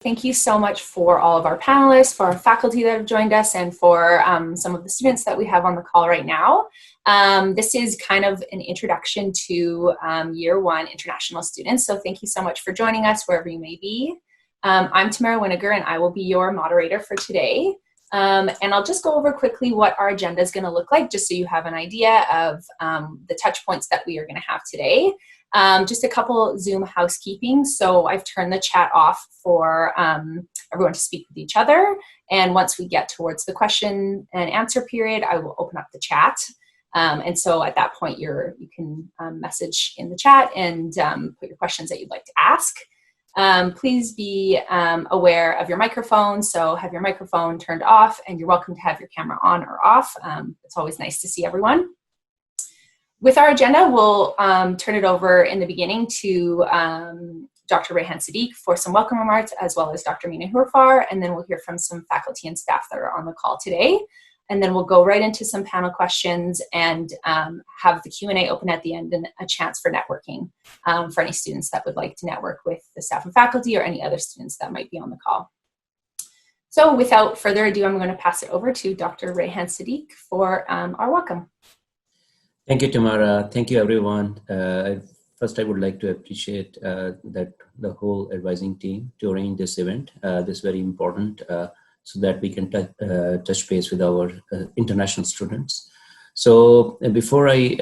Thank you so much for all of our panelists, for our faculty that have joined us, and for some of the students that we have on the call right now. This is kind of an introduction to Year 1 international students, so thank you so much for joining us wherever you may be. I'm Tamara Winiger, and I will be your moderator for today. And I'll just go over quickly what our agenda is going to look like, just so you have an idea of the touch points that we are going to have today. Just a couple Zoom housekeeping. So I've turned the chat off for everyone to speak with each other. And once we get towards the question and answer period, I will open up the chat. And so at that point, you can message in the chat and put your questions that you'd like to ask. Please be aware of your microphone. So have your microphone turned off, and you're welcome to have your camera on or off. It's always nice to see everyone. With our agenda, we'll turn it over in the beginning to Dr. Rehan Sadiq for some welcome remarks, as well as Dr. Mina Hurfar, and then we'll hear from some faculty and staff that are on the call today. And then we'll go right into some panel questions and have the Q&A open at the end and a chance for networking for any students that would like to network with the staff and faculty or any other students that might be on the call. So without further ado, I'm going to pass it over to Dr. Rehan Sadiq for our welcome. Thank you, Tamara. Thank you, everyone. First, I would like to appreciate that the whole advising team to arrange this event. This is very important so that we can touch base with our international students. So before I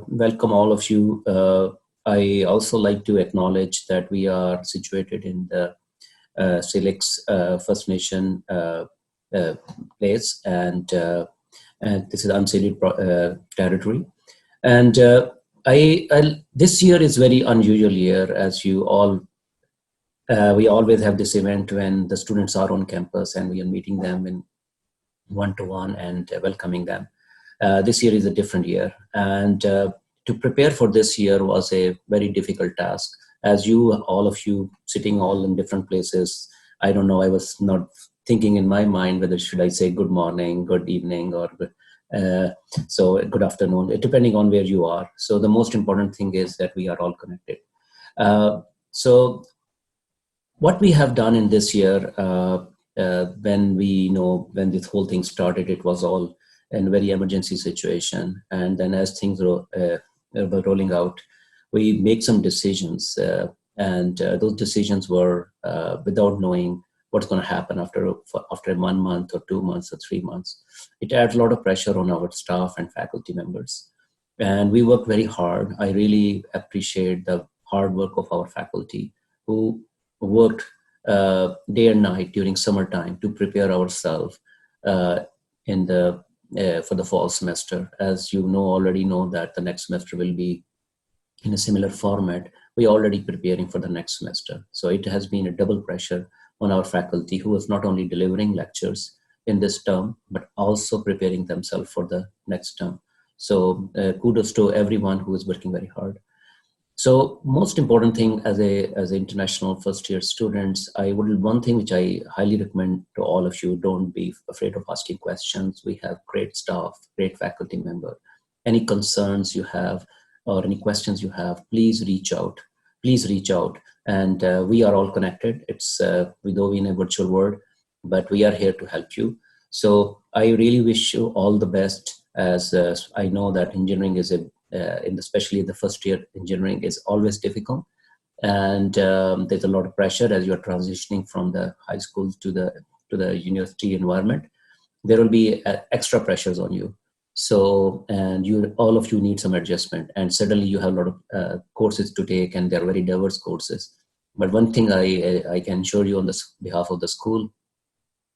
welcome all of you, I also like to acknowledge that we are situated in the Silix First Nation place, and this is unceded territory. And this year is very unusual year, as you all, we always have this event when the students are on campus and we are meeting them in one-to-one and welcoming them. This year is a different year, and to prepare for this year was a very difficult task. As you, all of you sitting all in different places, I don't know, I was not thinking in my mind whether should I say good morning, good evening, or so good afternoon, depending on where you are. So the most important thing is that we are all connected. So what we have done in this year, when this whole thing started, it was all in a very emergency situation. And then as things were rolling out, we make some decisions, and those decisions were without knowing what's going to happen after 1 month or 2 months or 3 months. It adds a lot of pressure on our staff and faculty members. And we work very hard. I really appreciate the hard work of our faculty who worked day and night during summertime to prepare ourselves for the fall semester. As you already know that the next semester will be in a similar format. We're already preparing for the next semester. So it has been a double pressure on our faculty, who is not only delivering lectures in this term, but also preparing themselves for the next term. So kudos to everyone who is working very hard. So most important thing as international first year students, one thing which I highly recommend to all of you, don't be afraid of asking questions. We have great staff, great faculty member. Any concerns you have or any questions you have, please reach out. Please reach out. And we are all connected. It's we though in a virtual world, but we are here to help you. So I really wish you all the best, as I know that engineering is especially the first year engineering is always difficult, and there's a lot of pressure as you are transitioning from the high school to the university environment. There will be extra pressures on you. So, and all of you need some adjustment, and suddenly you have a lot of courses to take, and they're very diverse courses. But one thing I can assure you on behalf of the school,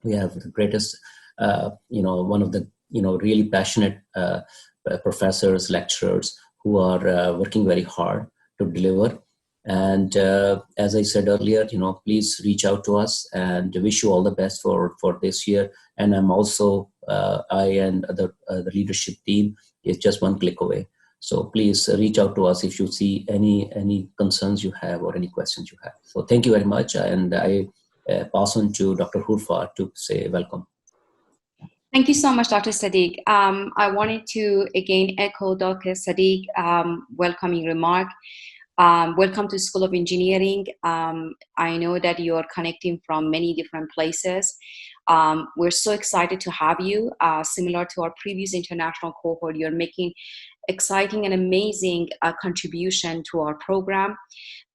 we have the greatest, one of the, really passionate professors, lecturers who are working very hard to deliver. And as I said earlier, please reach out to us, and wish you all the best for this year. And I'm also, I and the leadership team is just one click away. So please reach out to us if you see any concerns you have or any questions you have. So thank you very much. And I pass on to Dr. Hurfar to say welcome. Thank you so much, Dr. Sadiq. I wanted to again echo Dr. Sadiq welcoming remark. Welcome to School of Engineering. I know that you're connecting from many different places. We're so excited to have you. Similar to our previous international cohort, you're making exciting and amazing contribution to our program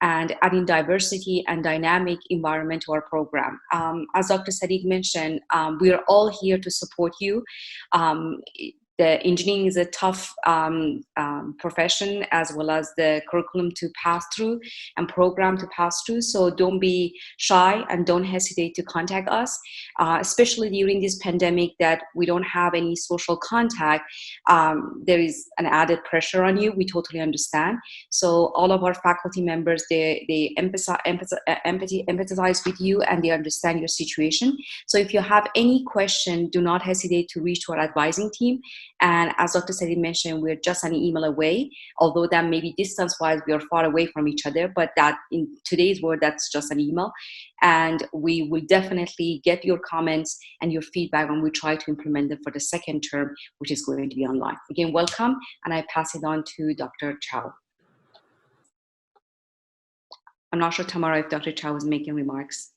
and adding diversity and dynamic environment to our program. As Dr. Sadiq mentioned, we are all here to support you. The engineering is a tough profession, as well as the curriculum to pass through and program to pass through. So don't be shy and don't hesitate to contact us, especially during this pandemic that we don't have any social contact. There is an added pressure on you. We totally understand. So all of our faculty members, they empathize with you and they understand your situation. So if you have any question, do not hesitate to reach to our advising team. And as Dr. Sadi mentioned, we're just an email away, although that maybe distance-wise, we are far away from each other, but that in today's world, that's just an email. And we will definitely get your comments and your feedback, and we try to implement them for the second term, which is going to be online. Again, welcome, and I pass it on to Dr. Chow. I'm not sure tomorrow if Dr. Chow is making remarks.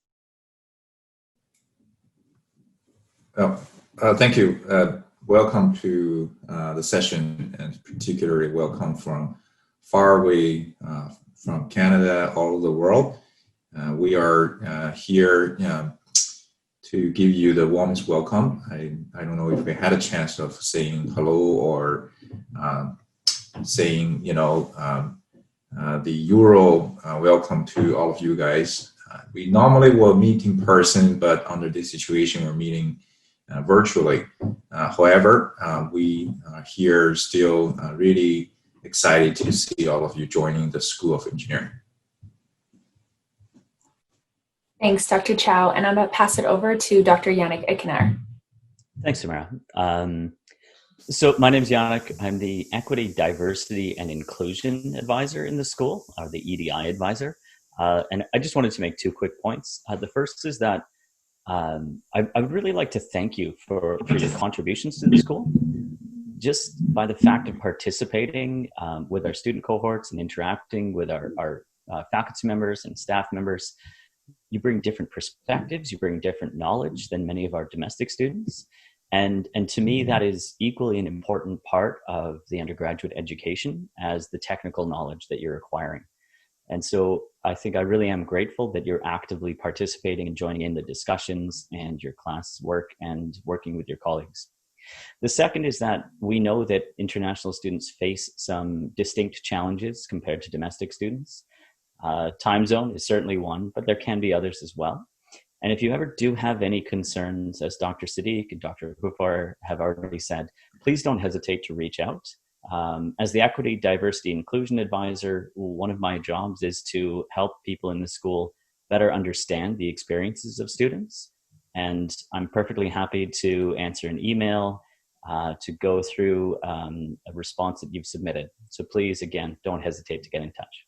Thank you. Welcome to the session, and particularly welcome from far away from Canada, all over the world. We are here to give you the warmest welcome. I don't know if we had a chance of saying hello or saying, the Euro welcome to all of you guys. We normally will meet in person, but under this situation, we're meeting virtually. However, we are here still really excited to see all of you joining the School of Engineering. Thanks, Dr. Chow. And I'm going to pass it over to Dr. Yannick Ekener. Thanks, Samara. So my name is Yannick. I'm the Equity, Diversity, and Inclusion Advisor in the school, or the EDI Advisor. And I just wanted to make 2 quick points. The first is that I would really like to thank you for your contributions to the school. Just by the fact of participating with our student cohorts and interacting with our faculty members and staff members, you bring different perspectives, you bring different knowledge than many of our domestic students. And to me, that is equally an important part of the undergraduate education as the technical knowledge that you're acquiring. And so I think I really am grateful that you're actively participating and joining in the discussions and your class work and working with your colleagues. The second is that we know that international students face some distinct challenges compared to domestic students. Time zone is certainly one, but there can be others as well. And if you ever do have any concerns, as Dr. Sadiq and Dr. Hufar have already said, please don't hesitate to reach out. As the Equity, Diversity, Inclusion Advisor, one of my jobs is to help people in the school better understand the experiences of students. And I'm perfectly happy to answer an email, to go through a response that you've submitted. So please, again, don't hesitate to get in touch.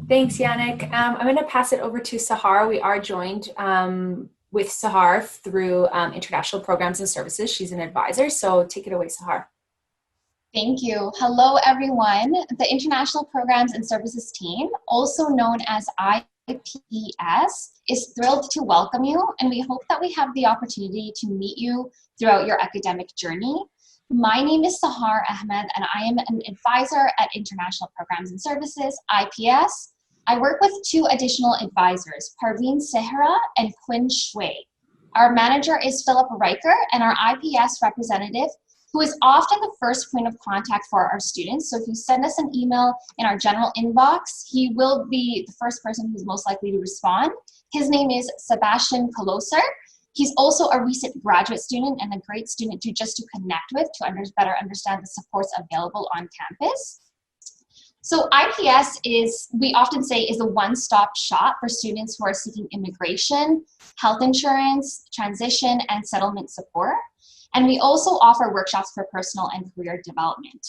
Thanks, Yannick. I'm going to pass it over to Sahar. We are joined with Sahar through International Programs and Services. She's an advisor, so take it away, Sahar. Thank you. Hello, everyone. The International Programs and Services team, also known as IPS, is thrilled to welcome you, and we hope that we have the opportunity to meet you throughout your academic journey. My name is Sahar Ahmed, and I am an advisor at International Programs and Services, IPS. I work with 2 additional advisors, Parveen Sehra and Quinn Shui. Our manager is Philip Riker, and our IPS representative, who is often the first point of contact for our students. So if you send us an email in our general inbox, he will be the first person who's most likely to respond. His name is Sebastian Koloser. He's also a recent graduate student and a great student to connect with to better understand the supports available on campus. So IPS is, we often say, is a one-stop shop for students who are seeking immigration, health insurance, transition, and settlement support. And we also offer workshops for personal and career development.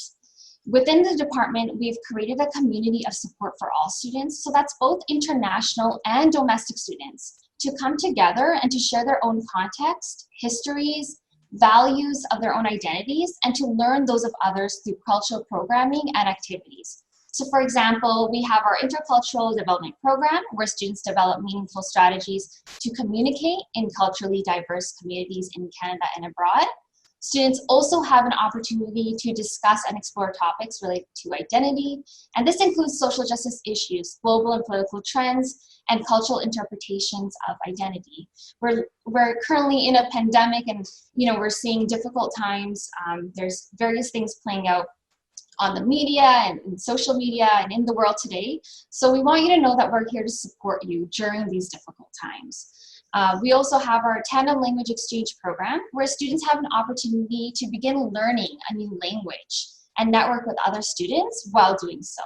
Within the department, we've created a community of support for all students. So that's both international and domestic students, to come together and to share their own context, histories, values of their own identities, and to learn those of others through cultural programming and activities. So for example, we have our intercultural development program where students develop meaningful strategies to communicate in culturally diverse communities in Canada and abroad. Students also have an opportunity to discuss and explore topics related to identity, and this includes social justice issues, global and political trends, and cultural interpretations of identity. We're currently in a pandemic, and we're seeing difficult times. There's various things playing out on the media and in social media and in the world today. So we want you to know that we're here to support you during these difficult times. We also have our tandem language exchange program where students have an opportunity to begin learning a new language and network with other students while doing so.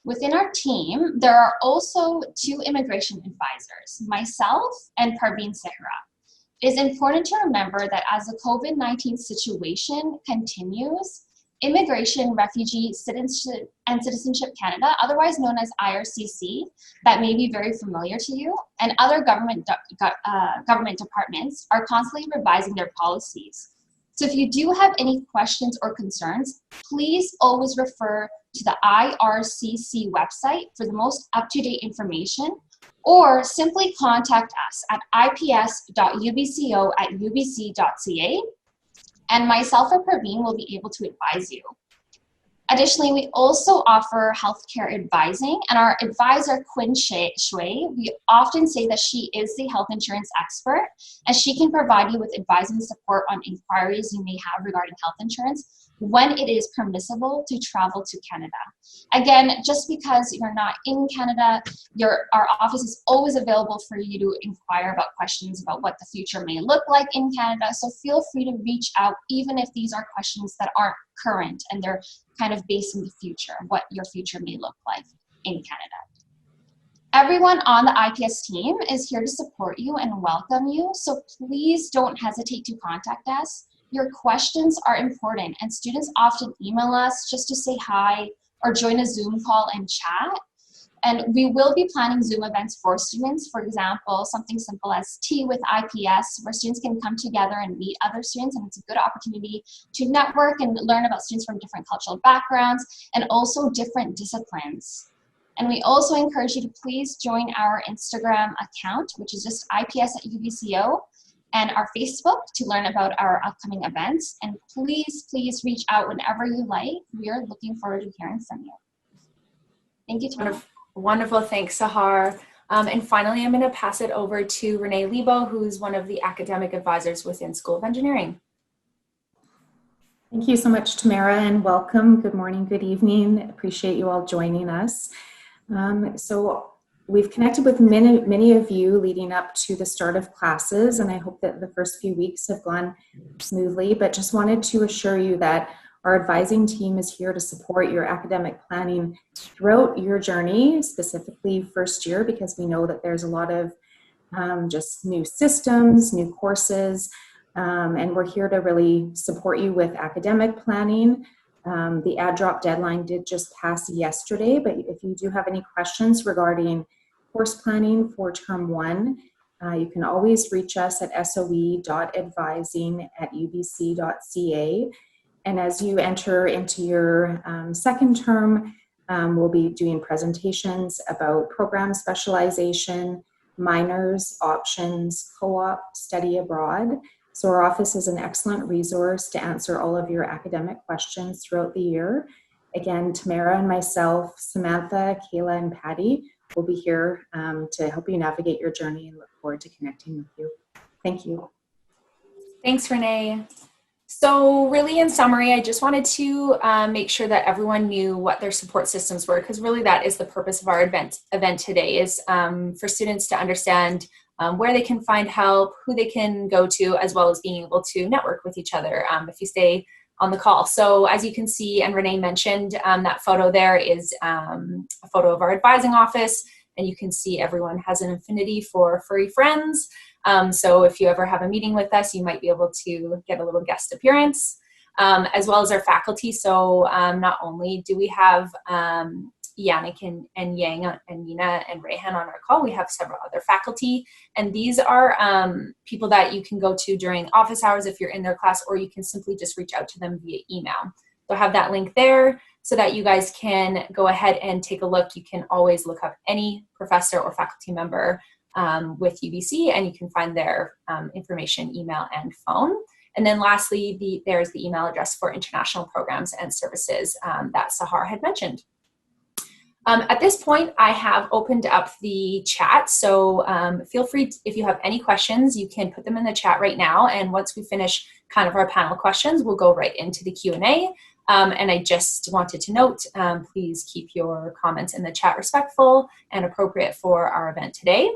Within our team, there are also 2 immigration advisors, myself and Parveen Sehra. It is important to remember that as the COVID-19 situation continues, Immigration, Refugee, Citizenship, and Citizenship Canada, otherwise known as IRCC, that may be very familiar to you, and other government departments are constantly revising their policies. So if you do have any questions or concerns, please always refer to the IRCC website for the most up-to-date information, or simply contact us at ips.ubco@ubc.ca. And myself or Praveen will be able to advise you. Additionally, we also offer healthcare advising, and our advisor, Quinn Shui, we often say that she is the health insurance expert, and she can provide you with advising support on inquiries you may have regarding health insurance when it is permissible to travel to Canada. Again, just because you're not in Canada, our office is always available for you to inquire about questions about what the future may look like in Canada. So feel free to reach out, even if these are questions that aren't current and they're kind of based in the future, what your future may look like in Canada. Everyone on the IPS team is here to support you and welcome you, so please don't hesitate to contact us. Your questions are important, and students often email us just to say hi or join a Zoom call and chat. And we will be planning Zoom events for students. For example, something simple as Tea with IPS, where students can come together and meet other students, and it's a good opportunity to network and learn about students from different cultural backgrounds and also different disciplines. And we also encourage you to please join our Instagram account, which is just IPS@UBCO, and our Facebook to learn about our upcoming events. And please reach out whenever you like. We are looking forward to hearing from you. Thank you, Tara. Wonderful, thanks, Sahar. And finally, I'm going to pass it over to Renee Lebo, who's one of the academic advisors within School of Engineering. Thank you so much, Tamara, and welcome. Good morning, good evening. Appreciate you all joining us. So we've connected with many of you leading up to the start of classes, and I hope that the first few weeks have gone smoothly, but just wanted to assure you that our advising team is here to support your academic planning throughout your journey, specifically first year, because we know that there's a lot of just new systems, new courses, and we're here to really support you with academic planning. The add drop deadline did just pass yesterday, but if you do have any questions regarding course planning for term 1, you can always reach us at soe.advising@ubc.ca. And as you enter into your second term, we'll be doing presentations about program specialization, minors, options, co-op, study abroad. So our office is an excellent resource to answer all of your academic questions throughout the year. Again, Tamara and myself, Samantha, Kayla, and Patty will be here to help you navigate your journey, and look forward to connecting with you. Thank you. Thanks, Renee. So really, in summary, I just wanted to make sure that everyone knew what their support systems were, because really that is the purpose of our event today, is for students to understand where they can find help, who they can go to, as well as being able to network with each other if you stay on the call. So as you can see, and Renee mentioned, that photo there is a photo of our advising office, and you can see everyone has an affinity for furry friends. So if you ever have a meeting with us, you might be able to get a little guest appearance, as well as our faculty. So not only do we have Yannick and Yang and Nina and Rayhan on our call, we have several other faculty, and these are people that you can go to during office hours if you're in their class, or you can simply just reach out to them via email. They'll have that link there so that you guys can go ahead and take a look. You can always look up any professor or faculty member with UBC, and you can find their information, email, and phone. And then lastly, there's the email address for international programs and services that Sahar had mentioned. At this point, I have opened up the chat, so feel free, if you have any questions, you can put them in the chat right now, and once we finish kind of our panel questions, we'll go right into the Q&A. And I just wanted to note, please keep your comments in the chat respectful and appropriate for our event today.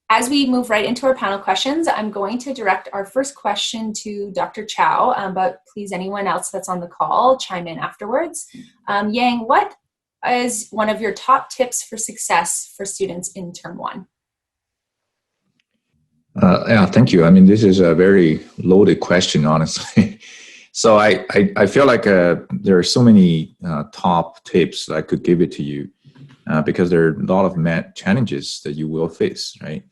As we move right into our panel questions, I'm going to direct our first question to Dr. Chow, but please, anyone else that's on the call, chime in afterwards. Yang, what is one of your top tips for success for students in term 1? Yeah, thank you. I mean, this is a very loaded question, honestly. So I feel like there are so many top tips I could give it to you because there are a lot of challenges that you will face, right?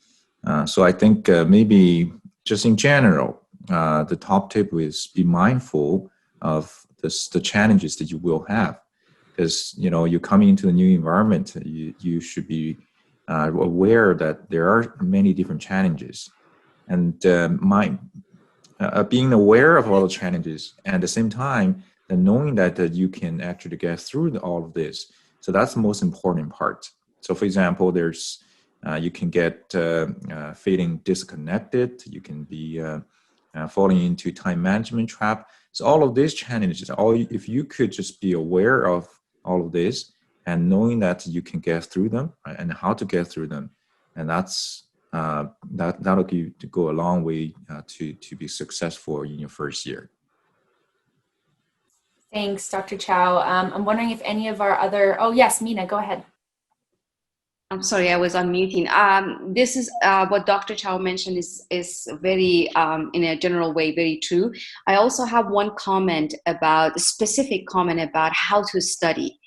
So I think maybe just in general, the top tip is be mindful of the challenges that you will have. Because, you know, you're coming into a new environment, you should be aware that there are many different challenges. And being aware of all the challenges, and at the same time, and knowing that you can actually get through all of this. So that's the most important part. So for example, there's you can get feeling disconnected, you can be falling into time management trap. So all of these challenges, if you could just be aware of all of this and knowing that you can get through them, right, and how to get through them, and that'll go a long way to be successful in your first year. Thanks, Dr. Chow. I'm wondering if any of our other, oh yes, Mina, go ahead. I'm sorry, I was unmuting. This is what Dr. Chow mentioned is very, in a general way, very true. I also have one specific comment about how to study.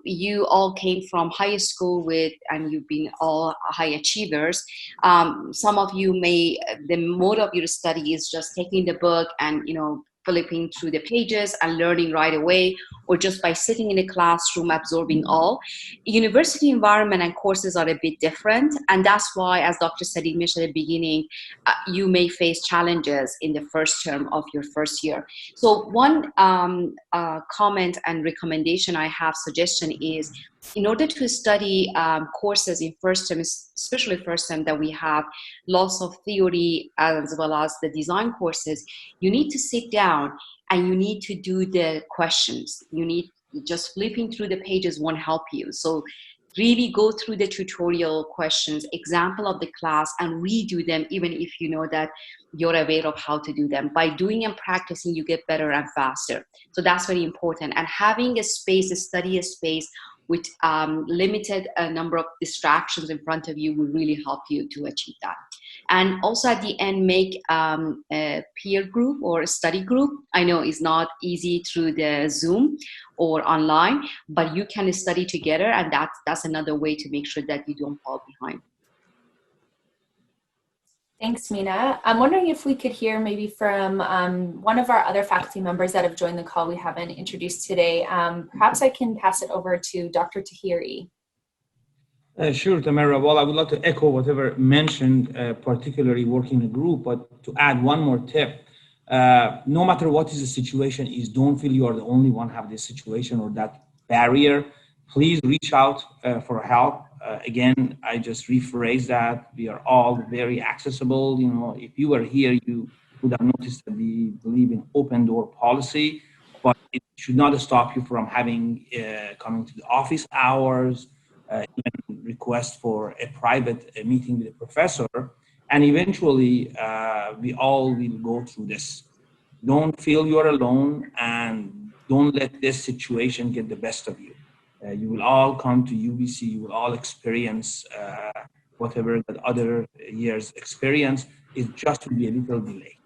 You all came from high school and you've been all high achievers. Some of you the mode of your study is just taking the book and, you know, flipping through the pages and learning right away, or just by sitting in a classroom absorbing all. University environment and courses are a bit different, and that's why, as Dr. Sadiq mentioned at the beginning, you may face challenges in the first term of your first year. So one comment and recommendation I have, suggestion is, in order to study courses in first term, especially first term that we have lots of theory as well as the design courses, you need to sit down and you need to do the questions. Just flipping through the pages won't help you. So really go through the tutorial questions, example of the class, and redo them, even if you know that you're aware of how to do them. By doing and practicing, you get better and faster. So that's very important. And having a study space with limited number of distractions in front of you will really help you to achieve that. And also at the end, make a peer group or a study group. I know it's not easy through the Zoom or online, but you can study together, and that's another way to make sure that you don't fall behind. Thanks, Mina. I'm wondering if we could hear maybe from one of our other faculty members that have joined the call we haven't introduced today. Perhaps I can pass it over to Dr. Tahiri. Sure, Tamara. Well, I would like to echo whatever mentioned, particularly working in a group, but to add one more tip. No matter what is the situation is, don't feel you are the only one have this situation or that barrier. Please reach out for help. Again, I just rephrase that. We are all very accessible. You know, if you were here, you would have noticed that we believe in open door policy, but it should not stop you from having coming to the office hours, even request for a private meeting with a professor, and eventually we all will go through this. Don't feel you're alone, and don't let this situation get the best of you. You will all come to UBC, you will all experience whatever that other years experience. It just will be a little delay.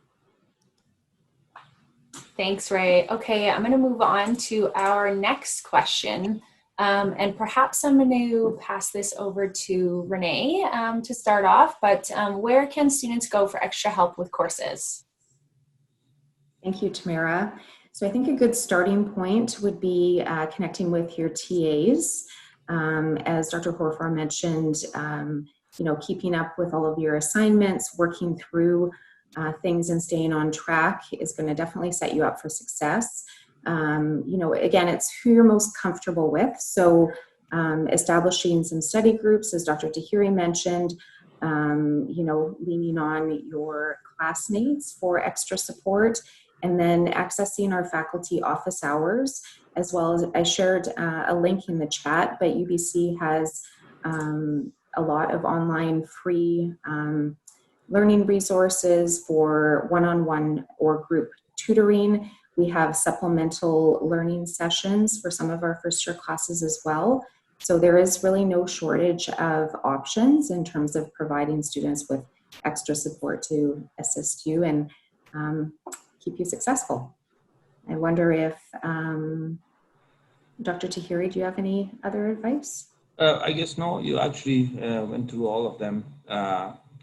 Thanks, Ray. Okay, I'm going to move on to our next question. And perhaps I'm going to pass this over to Renee to start off, but where can students go for extra help with courses? Thank you, Tamara. So I think a good starting point would be connecting with your TAs. As Dr. Horfar mentioned, keeping up with all of your assignments, working through things and staying on track is going to definitely set you up for success. Again, it's who you're most comfortable with. So establishing some study groups, as Dr. Tahiri mentioned, leaning on your classmates for extra support, and then accessing our faculty office hours, as well as I shared a link in the chat, but UBC has a lot of online free learning resources for one-on-one or group tutoring. We have supplemental learning sessions for some of our first-year classes as well. So there is really no shortage of options in terms of providing students with extra support to assist you and keep you successful. I wonder if, Dr. Tahiri, do you have any other advice? I guess no, you actually went through all of them.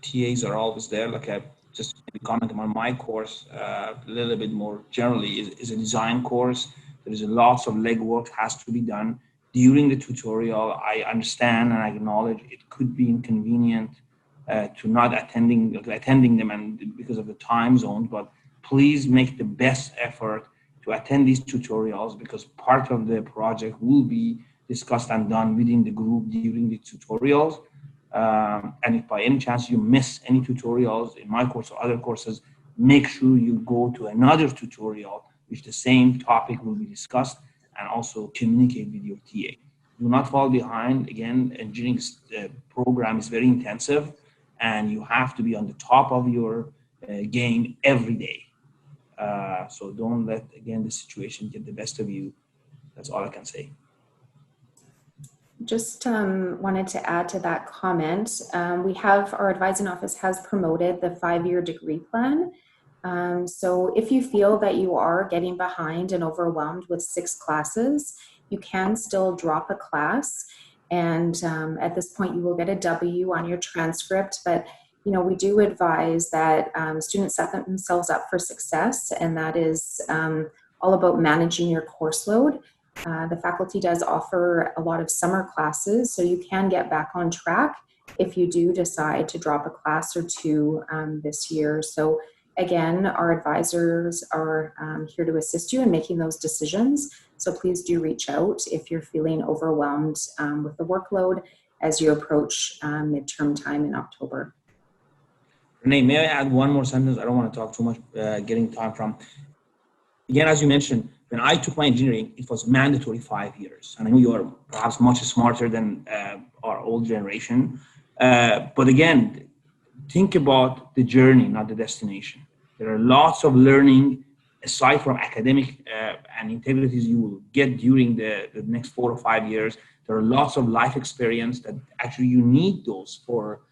TAs are always there. Like I just commented on my course a little bit more generally is a design course. There is lots of legwork has to be done during the tutorial. I understand and I acknowledge it could be inconvenient to not attending them and because of the time zone, but please make the best effort to attend these tutorials because part of the project will be discussed and done within the group during the tutorials. And if by any chance you miss any tutorials in my course or other courses, make sure you go to another tutorial which the same topic will be discussed and also communicate with your TA. Do not fall behind. Again, engineering program is very intensive and you have to be on the top of your game every day. So don't let, again, the situation get the best of you. That's all I can say. Just wanted to add to that comment. Our advising office has promoted the 5-year degree plan. So if you feel that you are getting behind and overwhelmed with 6 classes, you can still drop a class. And at this point, you will get a W on your transcript. But we do advise that students set themselves up for success, and that is all about managing your course load. The faculty does offer a lot of summer classes, so you can get back on track if you do decide to drop a class or 2 this year. So again, our advisors are here to assist you in making those decisions. So please do reach out if you're feeling overwhelmed with the workload as you approach midterm time in October. Renee, may I add one more sentence? I don't want to talk too much, getting time from. Again, as you mentioned, when I took my engineering, it was mandatory 5 years. And I know you are perhaps much smarter than our old generation. But again, think about the journey, not the destination. There are lots of learning aside from academic and integrities you will get during the next 4 or 5 years. There are lots of life experience that actually you need those for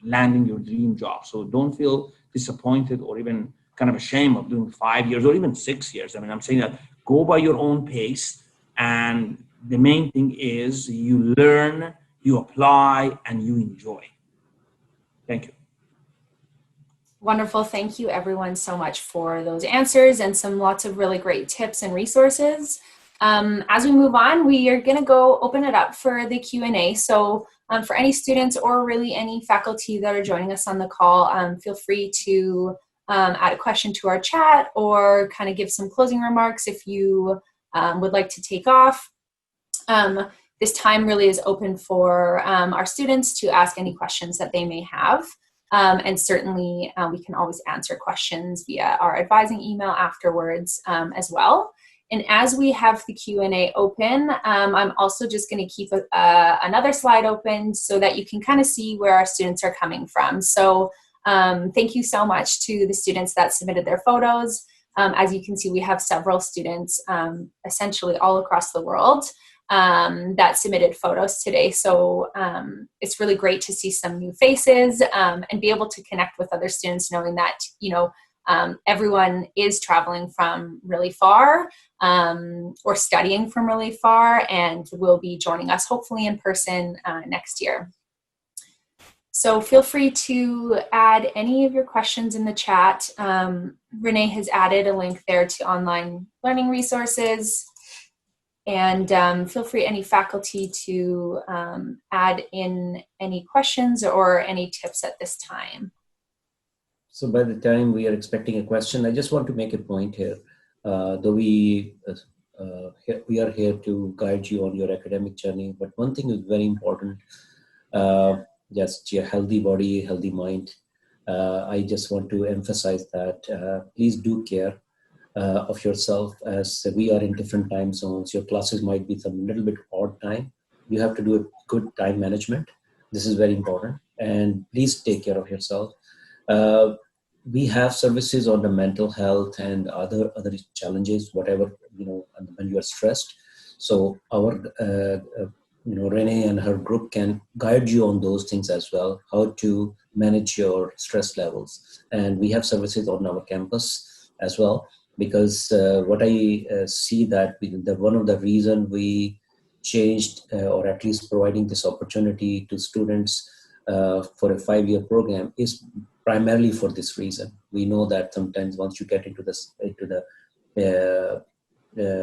landing your dream job. So don't feel disappointed or even kind of ashamed of doing 5 years or even 6 years. I mean, I'm saying that go by your own pace. And the main thing is you learn, you apply, and you enjoy. Thank you. Wonderful. Thank you everyone so much for those answers and lots of really great tips and resources. As we move on, we are going to go open it up for the Q&A. So for any students or really any faculty that are joining us on the call, feel free to add a question to our chat or kind of give some closing remarks if you would like to take off. This time really is open for our students to ask any questions that they may have. And certainly we can always answer questions via our advising email afterwards as well. And as we have the Q&A open, I'm also just going to keep another slide open so that you can kind of see where our students are coming from. So thank you so much to the students that submitted their photos. As you can see, we have several students essentially all across the world that submitted photos today. So it's really great to see some new faces and be able to connect with other students, knowing that, everyone is traveling from really far or studying from really far and will be joining us hopefully in person next year. So feel free to add any of your questions in the chat. Renee has added a link there to online learning resources. And feel free, any faculty, to add in any questions or any tips at this time. So by the time we are expecting a question, I just want to make a point here. Though we are here to guide you on your academic journey, but one thing is very important. Just your healthy body, healthy mind. I just want to emphasize that please do care of yourself, as we are in different time zones. Your classes might be some little bit odd time. You have to do a good time management. This is very important. And please take care of yourself. We have services on the mental health and other challenges, whatever, when you are stressed. So our Renee and her group can guide you on those things as well, how to manage your stress levels. And we have services on our campus as well, because what I see that one of the reason we changed, or at least providing this opportunity to students for a 5-year program, is primarily for this reason. We know that sometimes once you get into the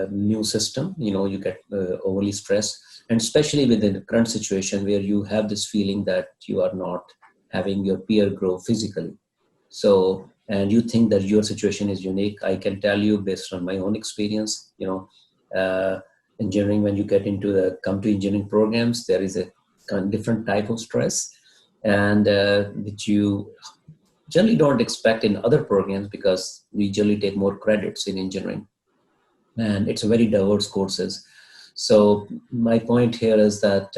new system, you get overly stressed, and especially within the current situation where you have this feeling that you are not having your peer grow physically. So, and you think that your situation is unique. I can tell you based on my own experience, engineering, when you come to engineering programs, there is a different type of stress, and which you generally don't expect in other programs, because we generally take more credits in engineering, and it's a very diverse courses. So my point here is that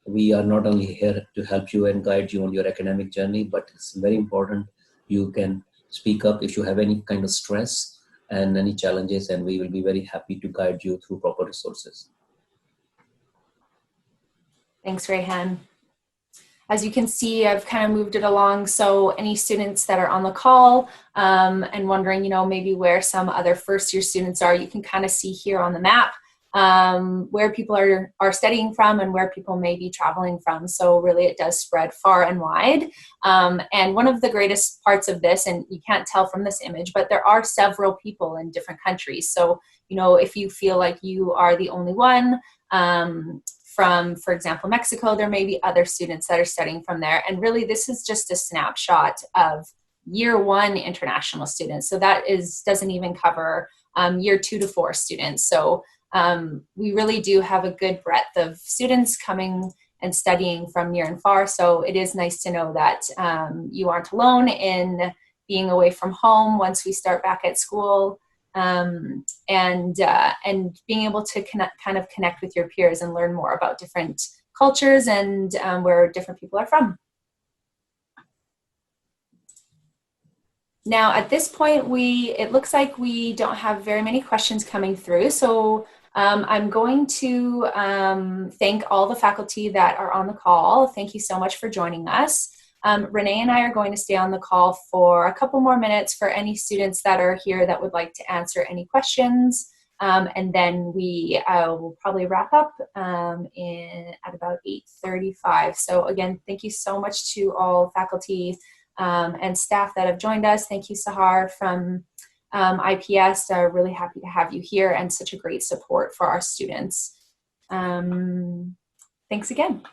we are not only here to help you and guide you on your academic journey, but it's very important you can speak up if you have any kind of stress and any challenges, and we will be very happy to guide you through proper resources. Thanks, Rayhan. As you can see, I've kind of moved it along. So any students that are on the call and wondering, maybe where some other first-year students are, you can kind of see here on the map where people are studying from and where people may be traveling from. So really it does spread far and wide. And one of the greatest parts of this, and you can't tell from this image, but there are several people in different countries. So, if you feel like you are the only one, from, for example, Mexico, there may be other students that are studying from there. And really, this is just a snapshot of year 1 international students. So that doesn't even cover year 2 to 4 students. So we really do have a good breadth of students coming and studying from near and far. So it is nice to know that you aren't alone in being away from home once we start back at school. And being able to connect with your peers and learn more about different cultures and where different people are from. Now, at this point, it looks like we don't have very many questions coming through. So I'm going to thank all the faculty that are on the call. Thank you so much for joining us. Renee and I are going to stay on the call for a couple more minutes for any students that are here that would like to answer any questions. And then we will probably wrap up at about 8:35. So again, thank you so much to all faculty and staff that have joined us. Thank you, Sahar from IPS. Really happy to have you here and such a great support for our students. Thanks again.